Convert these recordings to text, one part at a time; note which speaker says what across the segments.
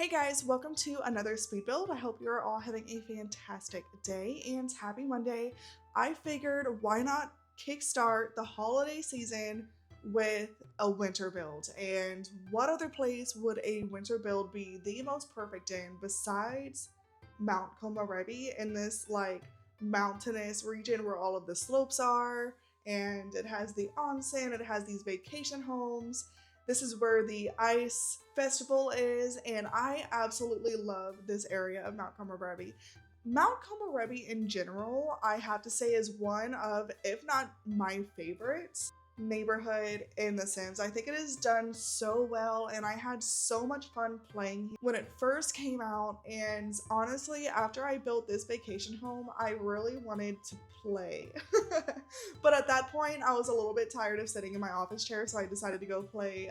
Speaker 1: Hey guys, welcome to another speed build. I hope you're all having a fantastic day and happy Monday. I figured why not kickstart the holiday season with a winter build? And what other place would a winter build be the most perfect in besides Mount Komorebi, in this like mountainous region where all of the slopes are, and it has the onsen, it has these vacation homes. This is where the ice festival is, and I absolutely love this area of Mount Komorebi. Mount Komorebi in general, I have to say, is one of, if not my favorites, neighborhood in The Sims. I think it is done so well, and I had so much fun playing when it first came out. And honestly, after I built this vacation home, I really wanted to play. But at that point, I was a little bit tired of sitting in my office chair, so I decided to go play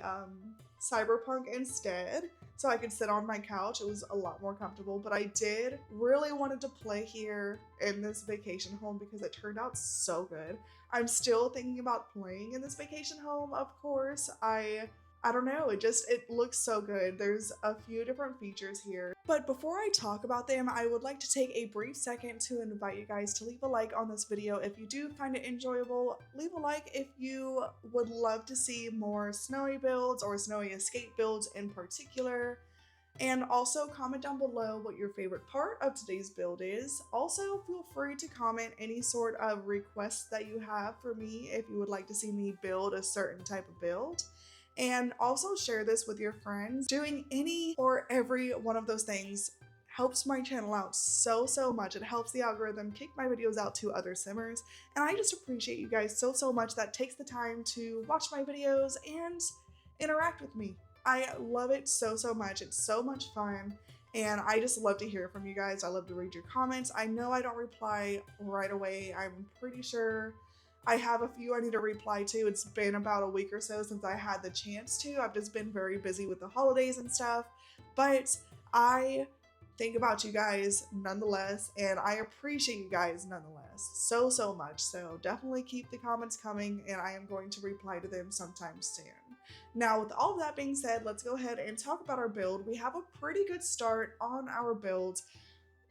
Speaker 1: Cyberpunk instead, so I could sit on my couch. It was a lot more comfortable, but I did really wanted to play here in this vacation home because it turned out so good. I'm still thinking about playing in this vacation home, of course. I don't know, it looks so good. There's a few different features here. But before I talk about them, I would like to take a brief second to invite you guys to leave a like on this video if you do find it enjoyable. Leave a like if you would love to see more snowy builds or snowy escape builds in particular. And also comment down below what your favorite part of today's build is. Also, feel free to comment any sort of requests that you have for me if you would like to see me build a certain type of build. And also share this with your friends. Doing any or every one of those things helps my channel out so much. It helps the algorithm kick my videos out to other simmers, and I just appreciate you guys so much that takes the time to watch my videos and interact with me. I love it so much. It's so much fun, and I just love to hear from you guys. I love to read your comments. I know I don't reply right away. I'm pretty sure I have a few I need to reply to. It's been about a week or so since I had the chance to. I've just been very busy with the holidays and stuff, but I think about you guys nonetheless, and I appreciate you guys nonetheless so much. So definitely keep the comments coming, and I am going to reply to them sometime soon. Now, with all of that being said, let's go ahead and talk about our build. We have a pretty good start on our build.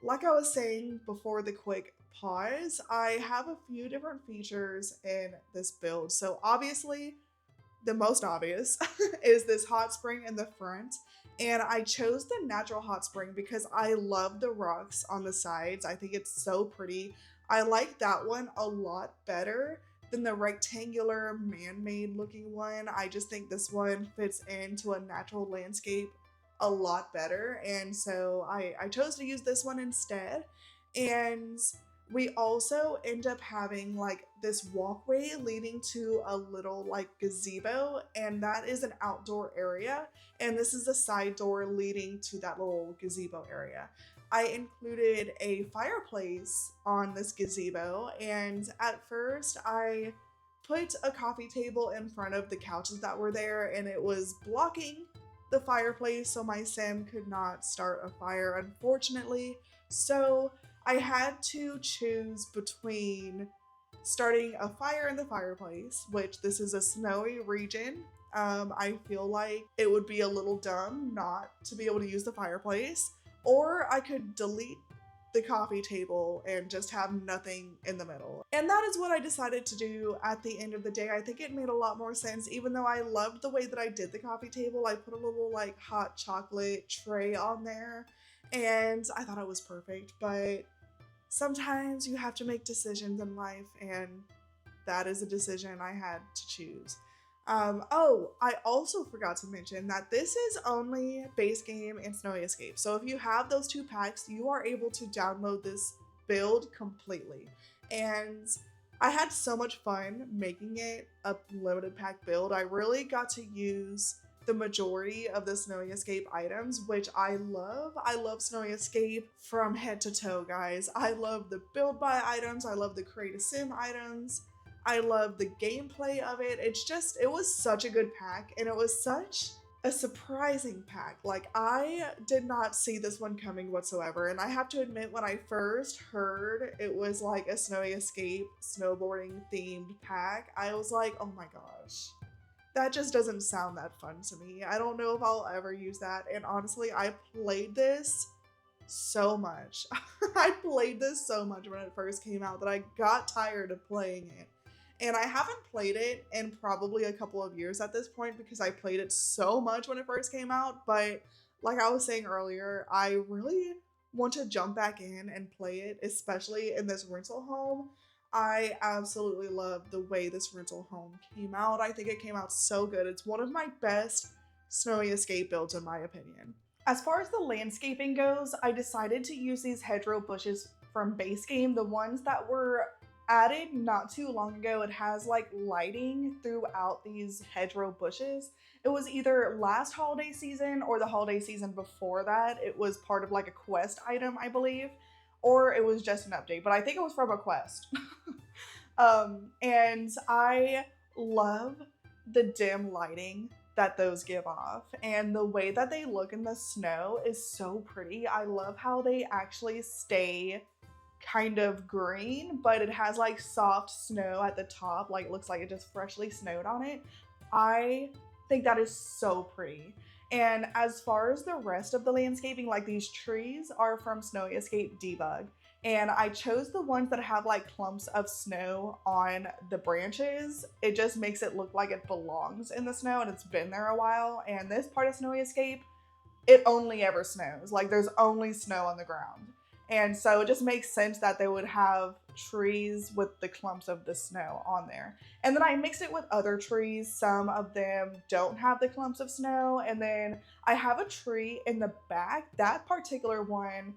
Speaker 1: Like I was saying before the quick pause, I have a few different features in this build. So obviously, the most obvious is this hot spring in the front. And I chose the natural hot spring because I love the rocks on the sides. I think it's so pretty. I like that one a lot better than the rectangular man-made looking one. I just think this one fits into a natural landscape a lot better, and so I chose to use this one instead. And we also end up having like this walkway leading to a little like gazebo, and that is an outdoor area, and this is a side door leading to that little gazebo area. I included a fireplace on this gazebo, and at first I put a coffee table in front of the couches that were there, and it was blocking the fireplace, so my sim could not start a fire, unfortunately. So I had to choose between starting a fire in the fireplace, which this is a snowy region. I feel like it would be a little dumb not to be able to use the fireplace, or I could delete the coffee table and just have nothing in the middle. And that is what I decided to do at the end of the day. I think it made a lot more sense. Even though I loved the way that I did the coffee table, I put a little like hot chocolate tray on there, and I thought it was perfect. But sometimes you have to make decisions in life, and that is a decision I had to choose. Oh, I also forgot to mention that this is only base game and Snowy Escape. So if you have those two packs, you are able to download this build completely. And I had so much fun making it a limited pack build. I really got to use the majority of the Snowy Escape items, which I love. I love Snowy Escape from head to toe, guys. I love the build buy items. I love the create a sim items. I love the gameplay of it. It was such a good pack, and it was such a surprising pack. Like, I did not see this one coming whatsoever, and I have to admit, when I first heard it was like a Snowy Escape snowboarding themed pack, I was like, oh my gosh, That just doesn't sound that fun to me. I don't know if I'll ever use that. And honestly, I played this so much. I played this so much when it first came out that I got tired of playing it. And I haven't played it in probably a couple of years at this point because I played it so much when it first came out. But like I was saying earlier, I really want to jump back in and play it, especially in this rental home. I absolutely love the way this rental home came out. I think it came out so good. It's one of my best snowy escape builds, in my opinion. As far as the landscaping goes, I decided to use these hedgerow bushes from base game, the ones that were added not too long ago. It has like lighting throughout these hedgerow bushes. It was either last holiday season or the holiday season before that. It was part of like a quest item, I believe, or it was just an update, but I think it was from a quest. And I love the dim lighting that those give off, and the way that they look in the snow is so pretty. I love how they actually stay kind of green, but it has like soft snow at the top, like it looks like it just freshly snowed on it. I think that is so pretty. And as far as the rest of the landscaping, like these trees are from Snowy Escape Debug. And I chose the ones that have like clumps of snow on the branches. It just makes it look like it belongs in the snow and it's been there a while. And this part of Snowy Escape, it only ever snows. Like there's only snow on the ground. And so it just makes sense that they would have trees with the clumps of the snow on there. And then I mixed it with other trees. Some of them don't have the clumps of snow. And then I have a tree in the back. That particular one,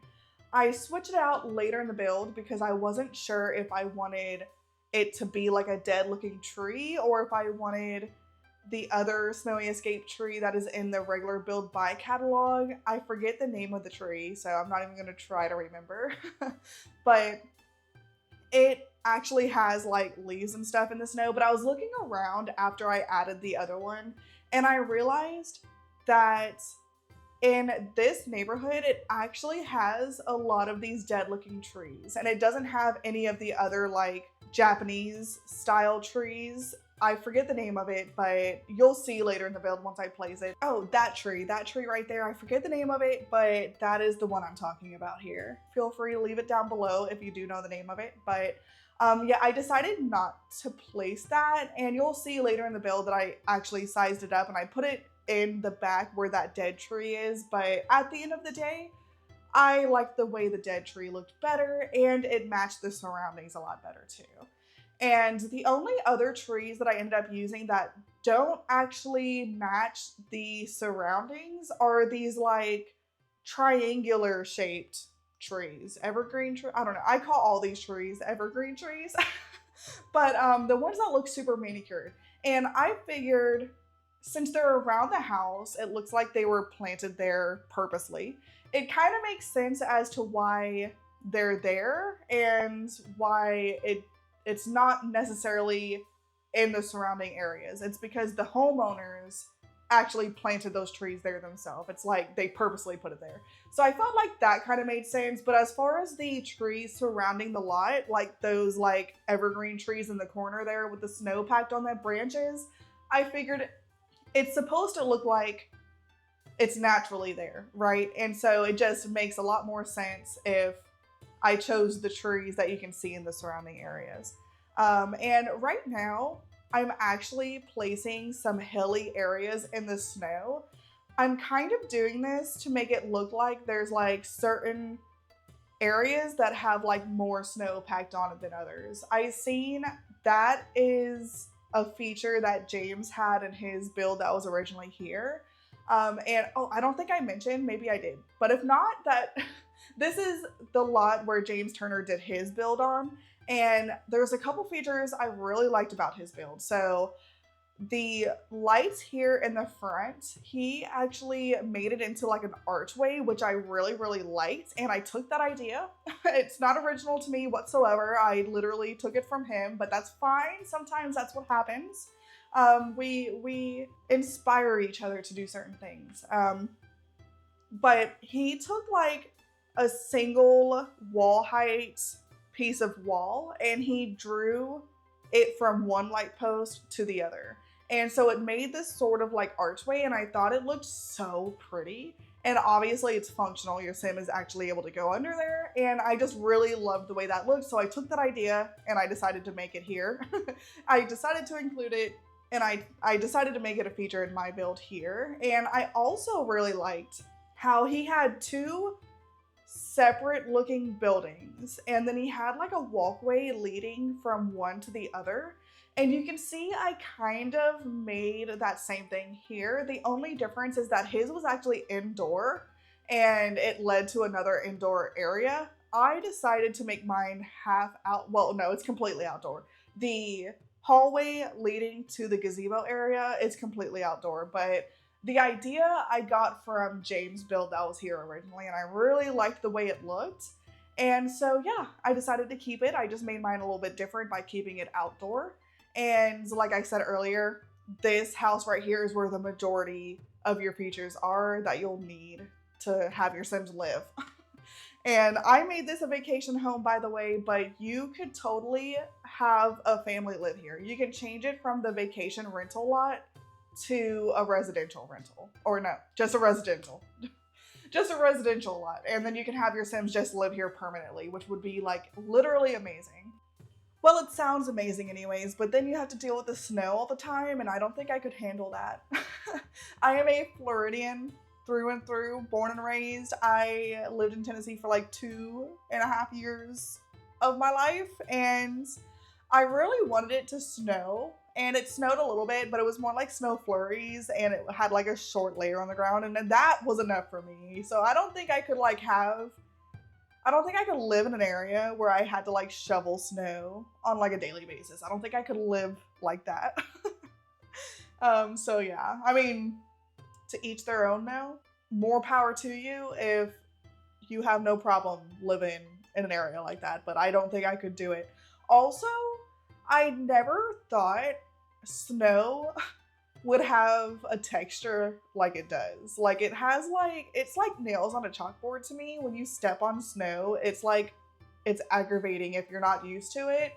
Speaker 1: I switched it out later in the build because I wasn't sure if I wanted it to be like a dead looking tree or if I wanted the other Snowy Escape tree that is in the regular build buy catalog. I forget the name of the tree, so I'm not even going to try to remember. But it actually has like leaves and stuff in the snow. But I was looking around after I added the other one, and I realized that in this neighborhood, it actually has a lot of these dead looking trees, and it doesn't have any of the other like Japanese style trees. I forget the name of it, but you'll see later in the build once I place it. Oh, that tree right there. I forget the name of it, but that is the one I'm talking about here. Feel free to leave it down below if you do know the name of it. But yeah, I decided not to place that, and you'll see later in the build that I actually sized it up and I put it in the back where that dead tree is. But at the end of the day, I liked the way the dead tree looked better, and it matched the surroundings a lot better too. And the only other trees that I ended up using that don't actually match the surroundings are these like triangular shaped trees. Evergreen tree, I don't know. I call all these trees evergreen trees. But the ones that look super manicured. And I figured since they're around the house, it looks like they were planted there purposely. It kind of makes sense as to why they're there and why it's not necessarily in the surrounding areas. It's because the homeowners actually planted those trees there themselves. It's like they purposely put it there. So I felt like that kind of made sense. But as far as the trees surrounding the lot, like those like evergreen trees in the corner there with the snow packed on their branches, I figured it's supposed to look like it's naturally there, right? And so it just makes a lot more sense if I chose the trees that you can see in the surrounding areas. And right now, I'm actually placing some hilly areas in the snow. I'm kind of doing this to make it look like there's like certain areas that have like more snow packed on it than others. I've seen that is a feature that James had in his build that was originally here. And oh, I don't think I mentioned, maybe I did, but if not, that this is the lot where James Turner did his build on, and there's a couple features I really liked about his build. So the lights here in the front, he actually made it into like an archway, which I really, really liked, and I took that idea. It's not original to me whatsoever. I literally took it from him, but that's fine. Sometimes that's what happens. We inspire each other to do certain things. But he took like a single wall height piece of wall and he drew it from one light post to the other. And so it made this sort of like archway, and I thought it looked so pretty. And obviously it's functional. Your sim is actually able to go under there. And I just really loved the way that looked. So I took that idea and I decided to make it here. I decided to include it, and I decided to make it a feature in my build here. And I also really liked how he had two separate looking buildings, and then he had like a walkway leading from one to the other. And you can see I kind of made that same thing here. The only difference is that his was actually indoor and it led to another indoor area. I decided to make mine half out. Well, no, it's completely outdoor. The hallway leading to the gazebo area is completely outdoor, but the idea I got from James' build that was here originally, and I really liked the way it looked. And so yeah, I decided to keep it. I just made mine a little bit different by keeping it outdoor. And like I said earlier, this house right here is where the majority of your features are that you'll need to have your Sims live. And I made this a vacation home, by the way, but you could totally have a family live here. You can change it from the vacation rental lot to a residential rental. Or no, just a residential. Just a residential lot. And then you can have your Sims just live here permanently, which would be like literally amazing. Well, it sounds amazing anyways, but then you have to deal with the snow all the time, and I don't think I could handle that. I am a Floridian through and through, born and raised. I lived in Tennessee for like 2.5 years of my life, and I really wanted it to snow. And it snowed a little bit, but it was more like snow flurries, and it had like a short layer on the ground, and that was enough for me. So I don't think I could live in an area where I had to like shovel snow on like a daily basis. I don't think I could live like that. So yeah, I mean, to each their own now. More power to you if you have no problem living in an area like that, but I don't think I could do it. Also, I never thought snow would have a texture like it does. Like it has like, it's like nails on a chalkboard to me. When you step on snow, it's like, it's aggravating if you're not used to it.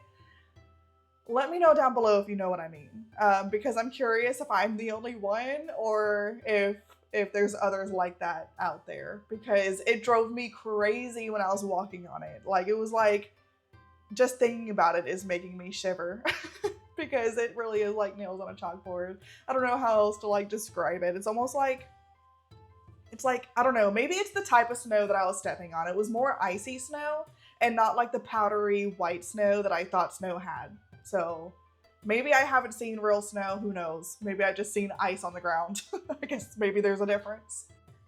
Speaker 1: Let me know down below if you know what I mean. Because I'm curious if I'm the only one or if there's others like that out there, because it drove me crazy when I was walking on it. Like it was like, just thinking about it is making me shiver because it really is like nails on a chalkboard. I don't know how else to like describe it. It's almost like, it's like, I don't know, maybe it's the type of snow that I was stepping on. It was more icy snow and not like the powdery white snow that I thought snow had. So maybe I haven't seen real snow, who knows? Maybe I just seen ice on the ground. I guess maybe there's a difference.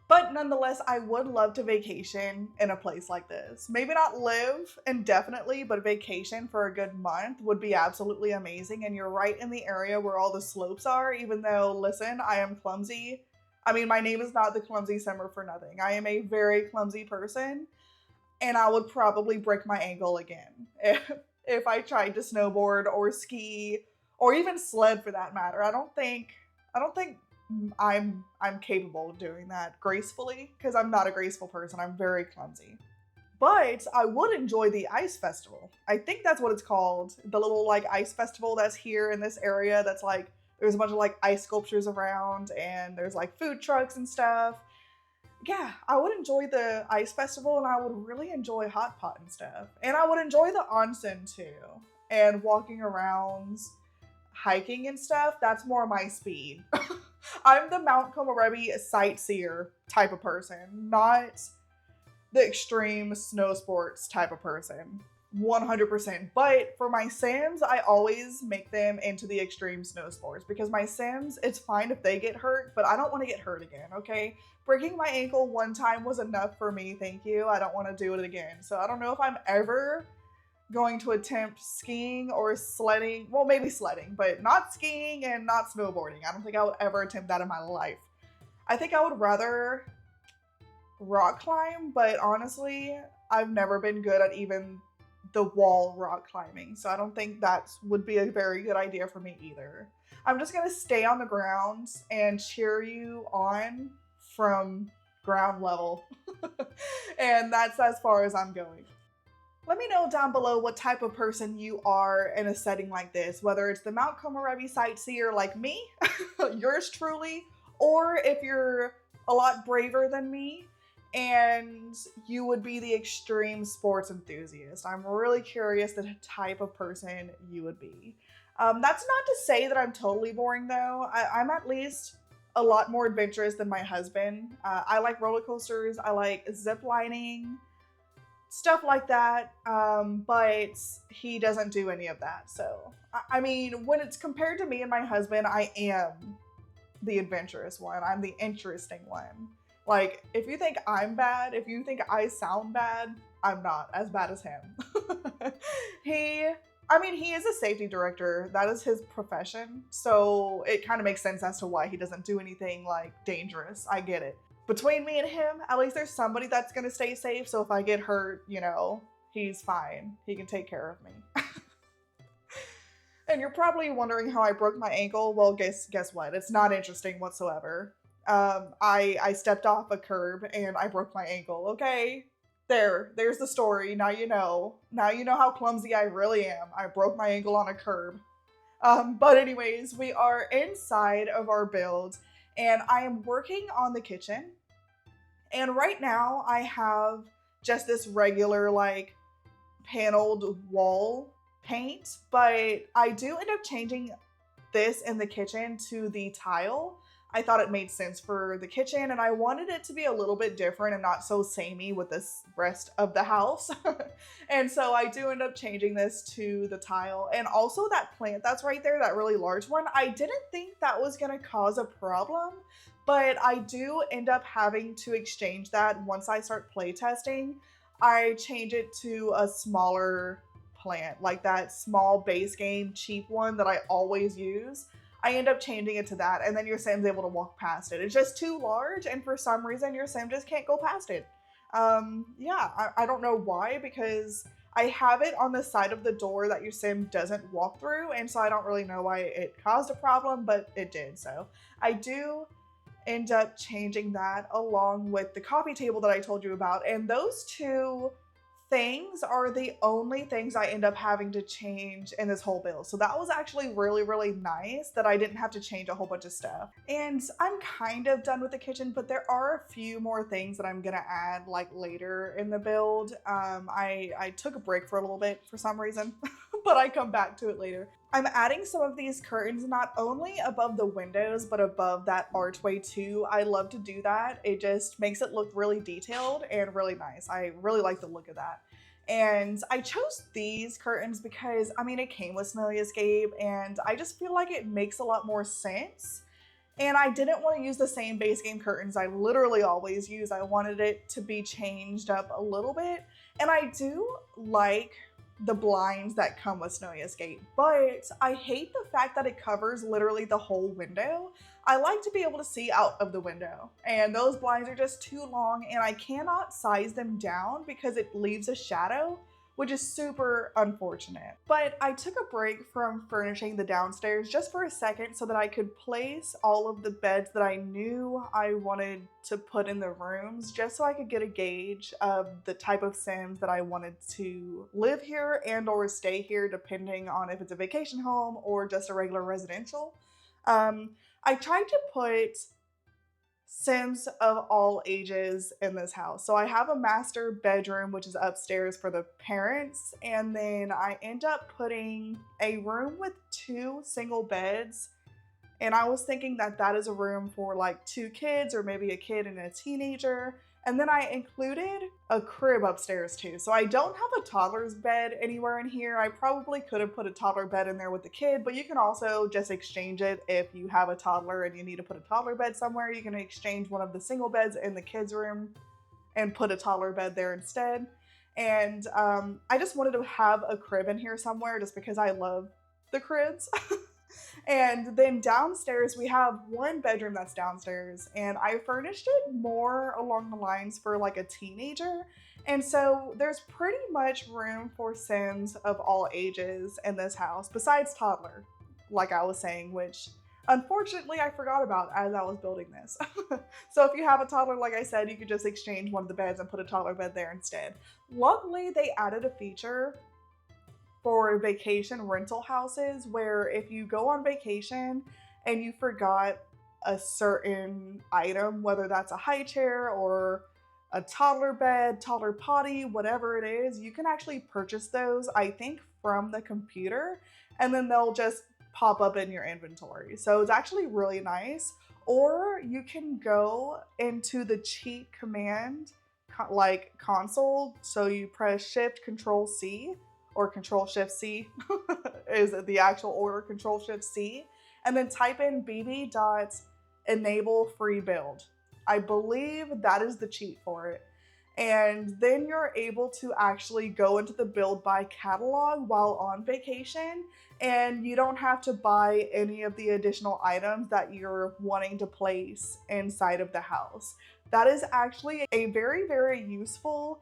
Speaker 1: But nonetheless, I would love to vacation in a place like this. Maybe not live indefinitely, but vacation for a good month would be absolutely amazing. And you're right in the area where all the slopes are, even though, listen, I am clumsy. I mean, my name is not the Clumsy Simmer for nothing. I am a very clumsy person, and I would probably break my ankle again if I tried to snowboard or ski or even sled for that matter. I don't think I'm capable of doing that gracefully, because I'm not a graceful person. I'm very clumsy. But I would enjoy the ice festival. I think that's what it's called. The little like ice festival that's here in this area that's like, there's a bunch of like ice sculptures around and there's like food trucks and stuff. Yeah, I would enjoy the ice festival, and I would really enjoy hot pot and stuff. And I would enjoy the onsen too. And walking around, hiking and stuff, that's more my speed. I'm the Mt Komorebi sightseer type of person, not the extreme snow sports type of person. 100%. But for my Sims, I always make them into the extreme snow sports, because my Sims, it's fine if they get hurt, but I don't want to get hurt again, okay? Breaking my ankle one time was enough for me, thank you. I don't want to do it again. So I don't know if I'm ever going to attempt skiing or sledding. Well, maybe sledding, but not skiing and not snowboarding. I don't think I would ever attempt that in my life. I think I would rather rock climb, but honestly, I've never been good at even the wall rock climbing, so I don't think that would be a very good idea for me either. I'm just gonna stay on the ground and cheer you on from ground level. And that's as far as I'm going. Let me know down below what type of person you are in a setting like this, whether it's the Mt Komorebi sightseer like me, yours truly, or if you're a lot braver than me and you would be the extreme sports enthusiast. I'm really curious the type of person you would be. That's not to say that I'm totally boring though. I'm at least a lot more adventurous than my husband. I like roller coasters, I like zip lining, stuff like that, but he doesn't do any of that. So, I mean, when it's compared to me and my husband, I am the adventurous one. I'm the interesting one. Like, if you think I'm bad, if you think I sound bad, I'm not as bad as him. He is a safety director. That is his profession. So it kind of makes sense as to why he doesn't do anything like dangerous. I get it. Between me and him, at least there's somebody that's gonna stay safe. So if I get hurt, he's fine. He can take care of me. And you're probably wondering how I broke my ankle. Well, guess what? It's not interesting whatsoever. I stepped off a curb and I broke my ankle. Okay, there's the story. Now you know. Now you know how clumsy I really am. I broke my ankle on a curb. But anyways, we are inside of our build, and I am working on the kitchen. And right now I have just this regular like paneled wall paint, but I do end up changing this in the kitchen to the tile. I thought it made sense for the kitchen, and I wanted it to be a little bit different and not so samey with this rest of the house. And so I do end up changing this to the tile. And also that plant that's right there, that really large one, I didn't think that was gonna cause a problem, but I do end up having to exchange that once I start play testing. I change it to a smaller plant, like that small base game cheap one that I always use. I end up changing it to that, and then your Sim's able to walk past it. It's just too large, and for some reason your Sim just can't go past it. Yeah, I don't know why, because I have it on the side of the door that your Sim doesn't walk through, and so I don't really know why it caused a problem, but it did. So I do end up changing that along with the coffee table that I told you about, and those two things are the only things I end up having to change in this whole build. So that was actually really, really nice that I didn't have to change a whole bunch of stuff. And I'm kind of done with the kitchen, but there are a few more things that I'm gonna add like later in the build. I took a break for a little bit for some reason, but I come back to it later. I'm adding some of these curtains not only above the windows, but above that archway too. I love to do that. It just makes it look really detailed and really nice. I really like the look of that. And I chose these curtains because, I mean, it came with Snowy Escape, and I just feel like it makes a lot more sense. And I didn't want to use the same base game curtains I literally always use. I wanted it to be changed up a little bit. And I do like the blinds that come with Snowy Escape, but I hate the fact that it covers literally the whole window. I like to be able to see out of the window, and those blinds are just too long, and I cannot size them down because it leaves a shadow, which is super unfortunate. But I took a break from furnishing the downstairs just for a second so that I could place all of the beds that I knew I wanted to put in the rooms, just so I could get a gauge of the type of Sims that I wanted to live here and or stay here, depending on if it's a vacation home or just a regular residential. I tried to put Sims of all ages in this house. So I have a master bedroom, which is upstairs for the parents, and then I end up putting a room with 2 single beds, and I was thinking that that is a room for like 2 kids or maybe a kid and a teenager. And then I included a crib upstairs too. So I don't have a toddler's bed anywhere in here. I probably could have put a toddler bed in there with the kid, but you can also just exchange it if you have a toddler and you need to put a toddler bed somewhere. You can exchange one of the single beds in the kids' room and put a toddler bed there instead. And I just wanted to have a crib in here somewhere just because I love the cribs. And then downstairs, we have 1 bedroom that's downstairs, and I furnished it more along the lines for like a teenager. And so there's pretty much room for Sims of all ages in this house, besides toddler, like I was saying, which Unfortunately, I forgot about as I was building this. So if you have a toddler, like I said, you could just exchange one of the beds and put a toddler bed there instead. Luckily, they added a feature for vacation rental houses where if you go on vacation and you forgot a certain item, whether that's a high chair or a toddler bed, toddler potty, whatever it is, you can actually purchase those, I think, from the computer, and then they'll just pop up in your inventory. So it's actually really nice. Or you can go into the cheat command like console. So you press Shift Control C or Control Shift C is the actual order, Control Shift C, and then type in bb.enable free build. I believe that is the cheat for it. And then you're able to actually go into the build by catalog while on vacation, and you don't have to buy any of the additional items that you're wanting to place inside of the house. That is actually a very, very useful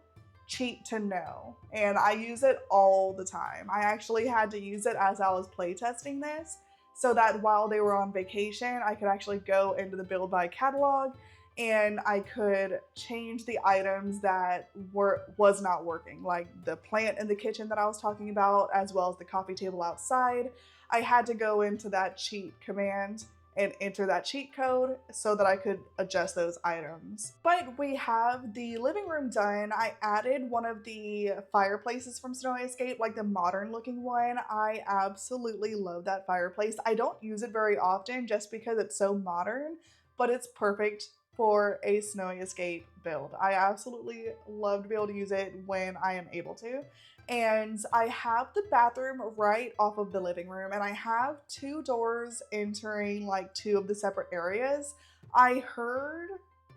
Speaker 1: cheat to know, and I use it all the time. I actually had to use it as I was playtesting this so that while they were on vacation, I could actually go into the build by catalog and I could change the items that was not working, like the plant in the kitchen that I was talking about, as well as the coffee table outside. I had to go into that cheat command and enter that cheat code so that I could adjust those items. But we have the living room done. I added one of the fireplaces from Snowy Escape, like the modern looking one. I absolutely love that fireplace. I don't use it very often just because it's so modern, but it's perfect for a Snowy Escape build. I absolutely love to be able to use it when I am able to. And I have the bathroom right off of the living room, and I have two doors entering like two of the separate areas. I heard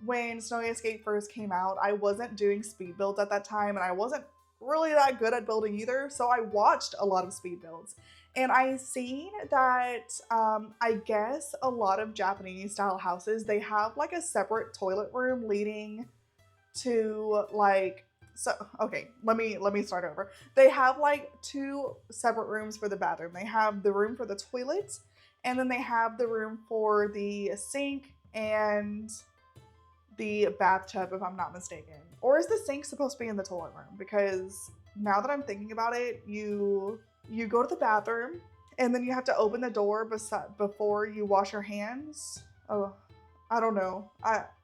Speaker 1: when Snowy Escape first came out, I wasn't doing speed builds at that time, and I wasn't really that good at building either, so I watched a lot of speed builds. And I seen that I guess a lot of Japanese style houses, they have like a separate toilet room leading to like, so okay, let me start over. They have like two separate rooms for the bathroom. They have the room for the toilet, and then they have the room for the sink and the bathtub, if I'm not mistaken. Or is the sink supposed to be in the toilet room? Because now that I'm thinking about it, you go to the bathroom and then you have to open the door before you wash your hands. Oh, I don't know.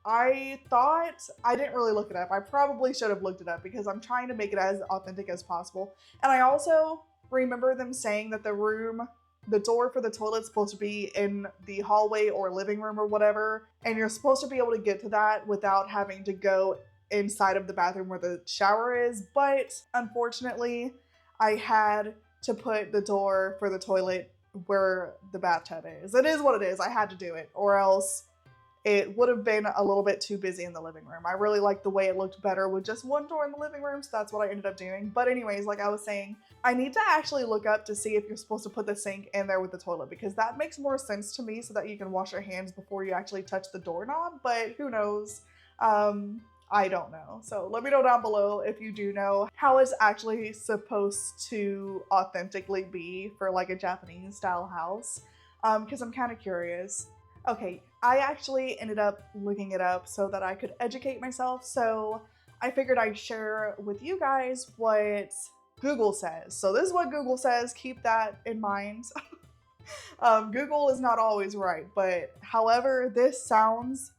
Speaker 1: I thought, I didn't really look it up. I probably should have looked it up because I'm trying to make it as authentic as possible. And I also remember them saying that the door for the toilet's supposed to be in the hallway or living room or whatever. And you're supposed to be able to get to that without having to go inside of the bathroom where the shower is. But unfortunately, I had to put the door for the toilet where the bathtub is. It is what it is. I had to do it, or else it would have been a little bit too busy in the living room. I really liked the way it looked better with just one door in the living room, so that's what I ended up doing. But anyways, like I was saying, I need to actually look up to see if you're supposed to put the sink in there with the toilet, because that makes more sense to me so that you can wash your hands before you actually touch the doorknob, but who knows? I don't know. So let me know down below if you do know how it's actually supposed to authentically be for like a Japanese style house, because I'm kind of curious. Okay, I actually ended up looking it up so that I could educate myself, so I figured I'd share with you guys what Google says. So this is what Google says, keep that in mind. Google is not always right, but however, this sounds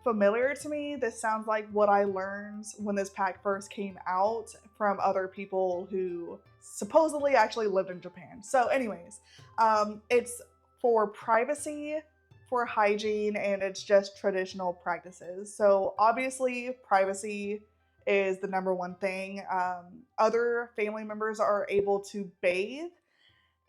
Speaker 1: familiar to me. This sounds like what I learned when this pack first came out from other people who supposedly actually lived in Japan. So anyways, it's for privacy, for hygiene, and it's just traditional practices. So obviously privacy is the number one thing. Other family members are able to bathe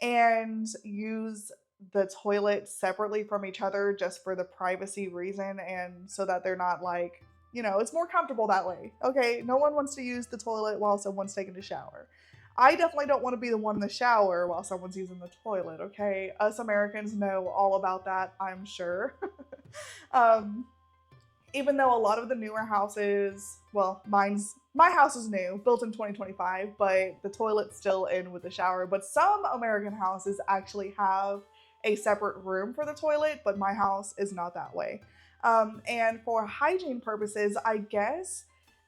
Speaker 1: and use the toilet separately from each other just for the privacy reason, and so that they're not like, you know, it's more comfortable that way. Okay, no one wants to use the toilet while someone's taking a shower. I definitely don't want to be the one in the shower while someone's using the toilet, okay? Us Americans know all about that, I'm sure. Even though a lot of the newer houses, well, my house is new, built in 2025, but the toilet's still in with the shower. But some American houses actually have a separate room for the toilet, but my house is not that way. And for hygiene purposes, I guess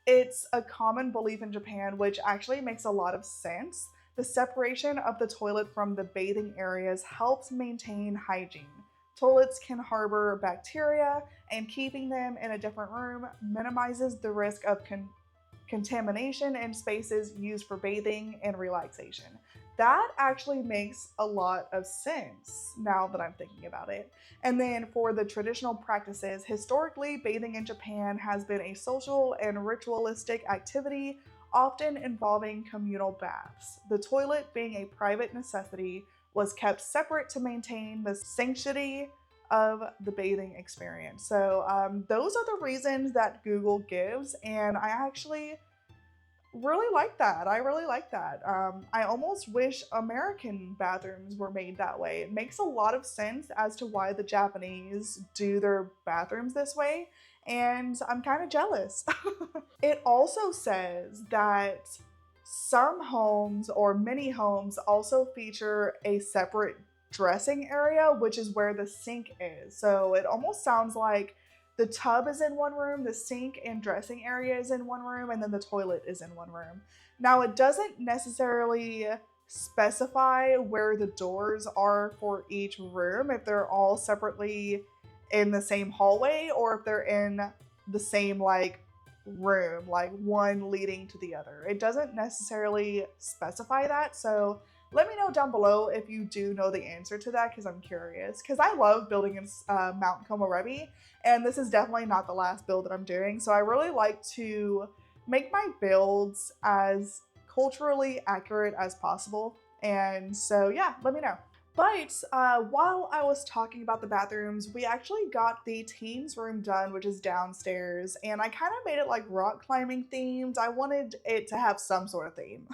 Speaker 1: it's a common belief in Japan, which actually makes a lot of sense. The separation of the toilet from the bathing areas helps maintain hygiene. Toilets can harbor bacteria, and keeping them in a different room minimizes the risk of contamination in spaces used for bathing and relaxation. That actually makes a lot of sense now that I'm thinking about it. And then for the traditional practices, historically, bathing in Japan has been a social and ritualistic activity, often involving communal baths. The toilet, being a private necessity, was kept separate to maintain the sanctity of the bathing experience. So, those are the reasons that Google gives, and I actually really like that. I really like that. I almost wish American bathrooms were made that way. It makes a lot of sense as to why the Japanese do their bathrooms this way, and I'm kind of jealous. It also says that some homes or many homes also feature a separate dressing area, which is where the sink is. So it almost sounds like the tub is in one room, the sink and dressing area is in one room, and then the toilet is in one room. Now, it doesn't necessarily specify where the doors are for each room, if they're all separately in the same hallway or if they're in the same like room, like one leading to the other. It doesn't necessarily specify that. So let me know down below if you do know the answer to that, because I'm curious. Because I love building in Mount Komorebi, and this is definitely not the last build that I'm doing. So I really like to make my builds as culturally accurate as possible. And so yeah, let me know. But while I was talking about the bathrooms, we actually got the teens room done, which is downstairs, and I kind of made it like rock climbing themed. I wanted it to have some sort of theme.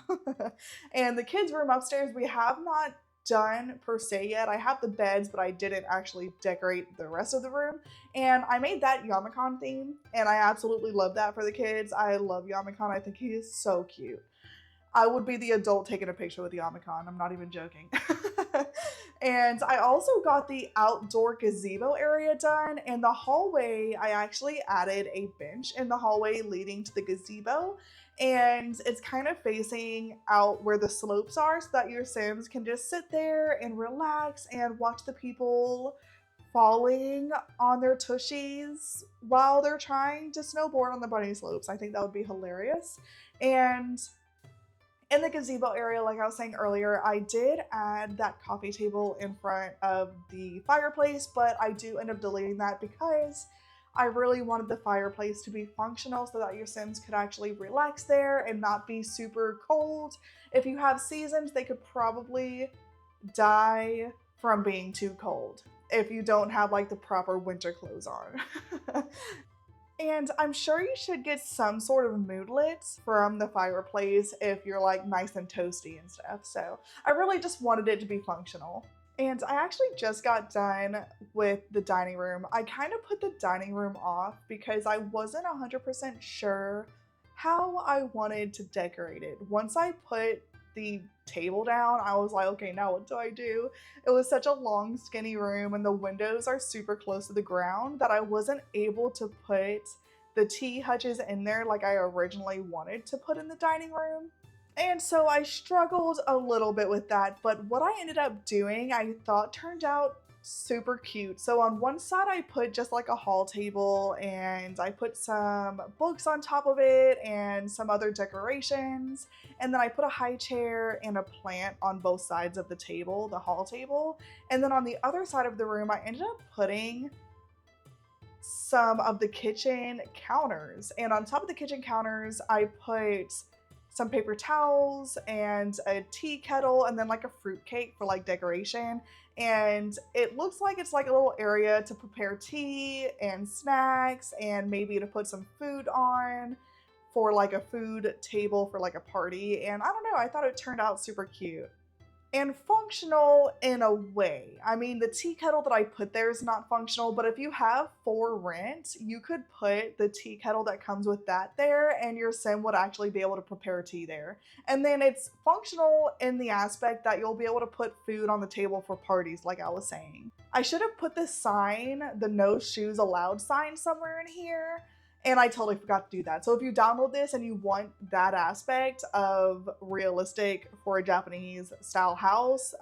Speaker 1: And the kids room upstairs, we have not done per se yet. I have the beds, but I didn't actually decorate the rest of the room. And I made that Yamacon theme, and I absolutely love that for the kids. I love Yamacon. I think he is so cute. I would be the adult taking a picture with Yamacon. I'm not even joking. And I also got the outdoor gazebo area done. In the hallway, I actually added a bench in the hallway leading to the gazebo. And it's kind of facing out where the slopes are so that your Sims can just sit there and relax and watch the people falling on their tushies while they're trying to snowboard on the bunny slopes. I think that would be hilarious. And in the gazebo area, like I was saying earlier, I did add that coffee table in front of the fireplace, but I do end up deleting that because I really wanted the fireplace to be functional so that your Sims could actually relax there and not be super cold. If you have seasons, they could probably die from being too cold if you don't have like the proper winter clothes on. And I'm sure you should get some sort of moodlet from the fireplace if you're like nice and toasty and stuff. So I really just wanted it to be functional. And I actually just got done with the dining room. I kind of put the dining room off because I wasn't 100% sure how I wanted to decorate it. Once I put the table down, I was like, okay, now what do I do? It was such a long, skinny room, and the windows are super close to the ground that I wasn't able to put the tea hutches in there like I originally wanted to put in the dining room. And so I struggled a little bit with that, but what I ended up doing, I thought turned out super cute. So on one side I put just like a hall table, and I put some books on top of it and some other decorations, and then I put a high chair and a plant on both sides of the table, the hall table. And then on the other side of the room I ended up putting some of the kitchen counters, and on top of the kitchen counters I put some paper towels and a tea kettle, and then like a fruit cake for like decoration. And it looks like it's like a little area to prepare tea and snacks, and maybe to put some food on for like a food table for like a party. And I don't know, I thought it turned out super cute. and functional in a way. I mean, the tea kettle that I put there is not functional, but if you have for rent, you could put the tea kettle that comes with that there, and your sim would actually be able to prepare tea there. And then it's functional in the aspect that you'll be able to put food on the table for parties, like I was saying. I should have put this sign, the no shoes allowed sign, somewhere in here, and I totally forgot to do that. So if you download this and you want that aspect of realistic for a Japanese style house,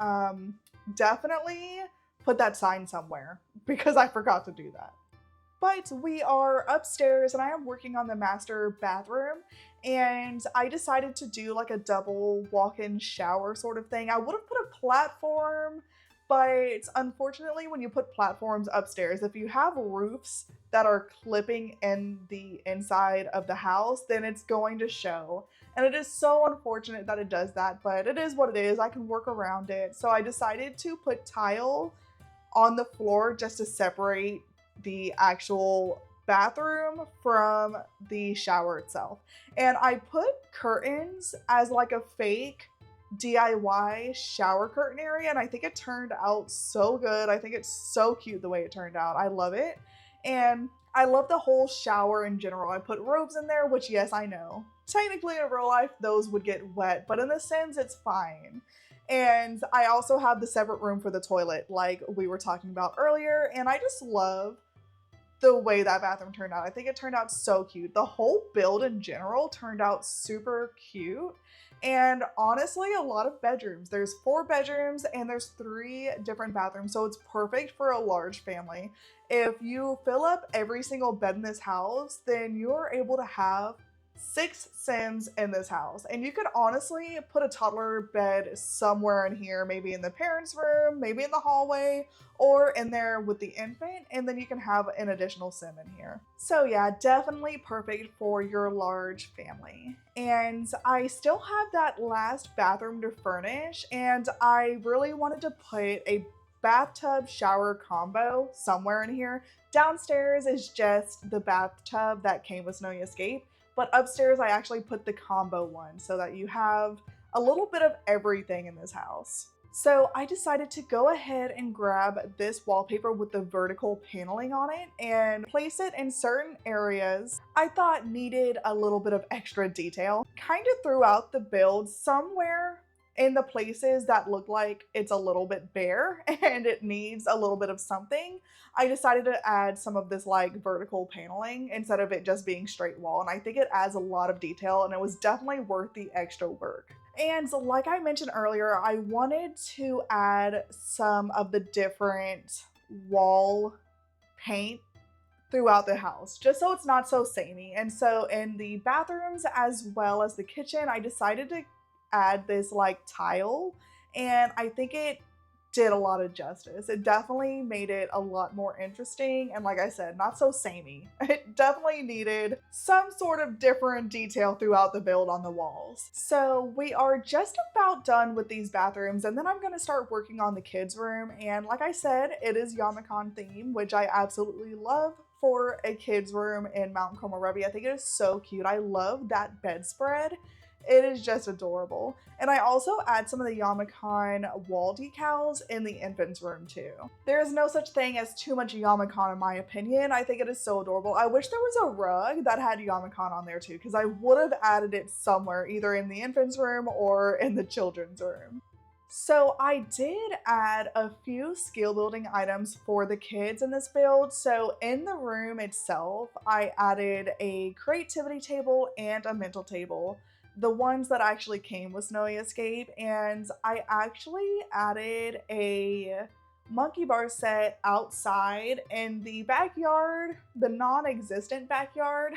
Speaker 1: definitely put that sign somewhere because I forgot to do that. But we are upstairs and I am working on the master bathroom, and I decided to do like a double walk-in shower sort of thing. I would have put a platform, but unfortunately when you put platforms upstairs, if you have roofs that are clipping in the inside of the house, then it's going to show. And it is so unfortunate that it does that, but it is what it is. I can work around it. So I decided to put tile on the floor just to separate the actual bathroom from the shower itself. And I put curtains as like a fake DIY shower curtain area, and I think it turned out so good. I think it's so cute the way it turned out. I love it. And I love the whole shower in general. I put robes in there, which, yes, I know, technically in real life those would get wet, but in the Sims it's fine. And I also have the separate room for the toilet like we were talking about earlier, and I just love the way that bathroom turned out. I think it turned out so cute. The whole build in general turned out super cute. And honestly, a lot of bedrooms. There's 4 bedrooms and there's 3 different bathrooms, so it's perfect for a large family. If you fill up every single bed in this house, then you're able to have 6 Sims in this house. And you could honestly put a toddler bed somewhere in here, maybe in the parents' room, maybe in the hallway, or in there with the infant, and then you can have an additional Sim in here. So yeah, definitely perfect for your large family. And I still have that last bathroom to furnish, and I really wanted to put a bathtub shower combo somewhere in here. Downstairs is just the bathtub that came with Snowy Escape, but upstairs I actually put the combo one so that you have a little bit of everything in this house. So I decided to go ahead and grab this wallpaper with the vertical paneling on it and place it in certain areas I thought needed a little bit of extra detail. Kind of throughout the build, somewhere in the places that look like it's a little bit bare and it needs a little bit of something, I decided to add some of this like vertical paneling instead of it just being straight wall. And I think it adds a lot of detail and it was definitely worth the extra work. And like I mentioned earlier, I wanted to add some of the different wall paint throughout the house, just so it's not so samey. And so in the bathrooms as well as the kitchen, I decided to add this like tile, and I think it did a lot of justice. It definitely made it a lot more interesting, and like I said, not so samey. It definitely needed some sort of different detail throughout the build on the walls. So we are just about done with these bathrooms, and then I'm going to start working on the kids' room. And like I said, it is Yamakan theme, which I absolutely love for a kids' room in Mt Komorebi. I think it is so cute. I love that bedspread. It is just adorable. And I also add some of the Yamakan wall decals in the infant's room too. There is no such thing as too much Yamakan in my opinion. I think it is so adorable. I wish there was a rug that had Yamakan on there too, because I would have added it somewhere, either in the infant's room or in the children's room. So I did add a few skill building items for the kids in this build. So in the room itself, I added a creativity table and a mental table, the ones that actually came with Snowy Escape, and I actually added a monkey bar set outside in the backyard, the non-existent backyard,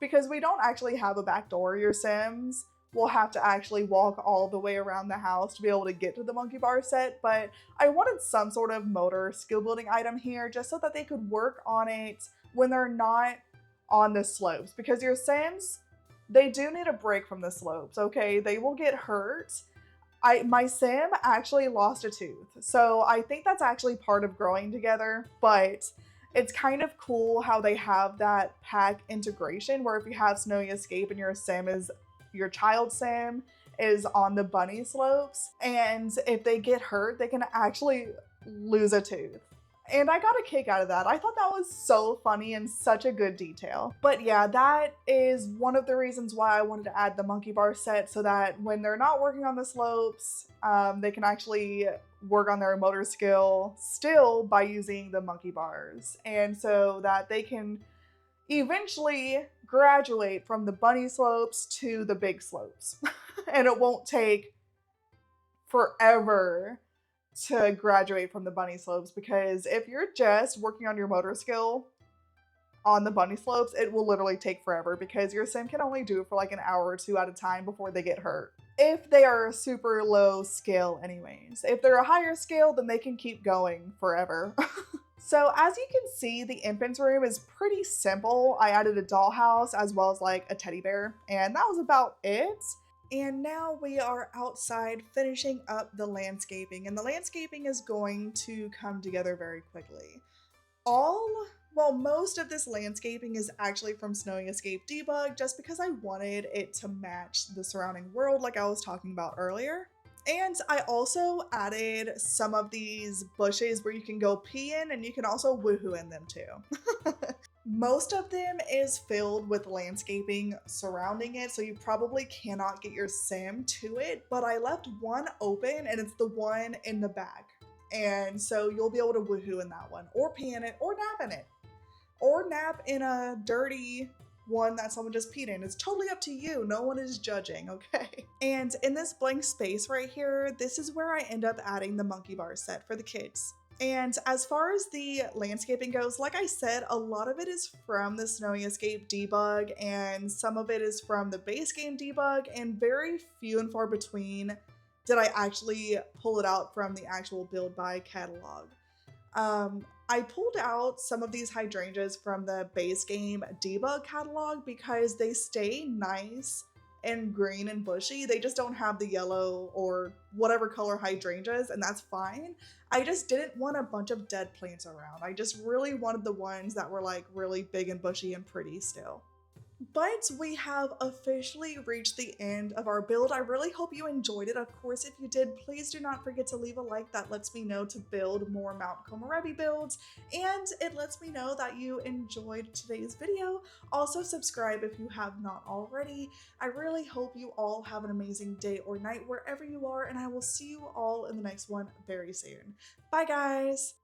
Speaker 1: because we don't actually have a back door. Your Sims will have to actually walk all the way around the house to be able to get to the monkey bar set, but I wanted some sort of motor skill building item here just so that they could work on it when they're not on the slopes, because your Sims, they do need a break from the slopes, okay? They will get hurt. My Sim actually lost a tooth, so I think that's actually part of growing together, but it's kind of cool how they have that pack integration where if you have Snowy Escape and your Sim is your child Sim, is on the bunny slopes. And if they get hurt, they can actually lose a tooth. And I got a kick out of that. I thought that was so funny and such a good detail. But yeah, that is one of the reasons why I wanted to add the monkey bar set, so that when they're not working on the slopes, they can actually work on their motor skill still by using the monkey bars. And so that they can eventually graduate from the bunny slopes to the big slopes. And it won't take forever to graduate from the bunny slopes, because if you're just working on your motor skill on the bunny slopes, it will literally take forever because your sim can only do it for like an hour or two at a time before they get hurt. If they are a super low skill anyways. If they're a higher skill, then they can keep going forever. So as you can see, the infant's room is pretty simple. I added a dollhouse as well as like a teddy bear, and that was about it. And now we are outside finishing up the landscaping, and the landscaping is going to come together very quickly. Most of this landscaping is actually from Snowy Escape Debug, just because I wanted it to match the surrounding world like I was talking about earlier. And I also added some of these bushes where you can go pee in, and you can also woohoo in them too. Most of them is filled with landscaping surrounding it, so you probably cannot get your sim to it, but I left one open, and it's the one in the back. And so you'll be able to woohoo in that one, or pee in it, or nap in it, or nap in a dirty one that someone just peed in. It's totally up to you. No one is judging, okay? And in this blank space right here, this is where I end up adding the monkey bar set for the kids. And as far as the landscaping goes, like I said, a lot of it is from the Snowy Escape debug, and some of it is from the base game debug, and very few and far between did I actually pull it out from the actual build by catalog. I pulled out some of these hydrangeas from the base game debug catalog because they stay nice and green and bushy. They just don't have the yellow or whatever color hydrangeas, and that's fine. I just didn't want a bunch of dead plants around. I just really wanted the ones that were like really big and bushy and pretty still. But we have officially reached the end of our build. I really hope you enjoyed it. Of course, if you did, please do not forget to leave a like. That lets me know to build more Mt Komorebi builds, and it lets me know that you enjoyed today's video. Also, subscribe if you have not already. I really hope you all have an amazing day or night wherever you are, and I will see you all in the next one very soon. Bye, guys!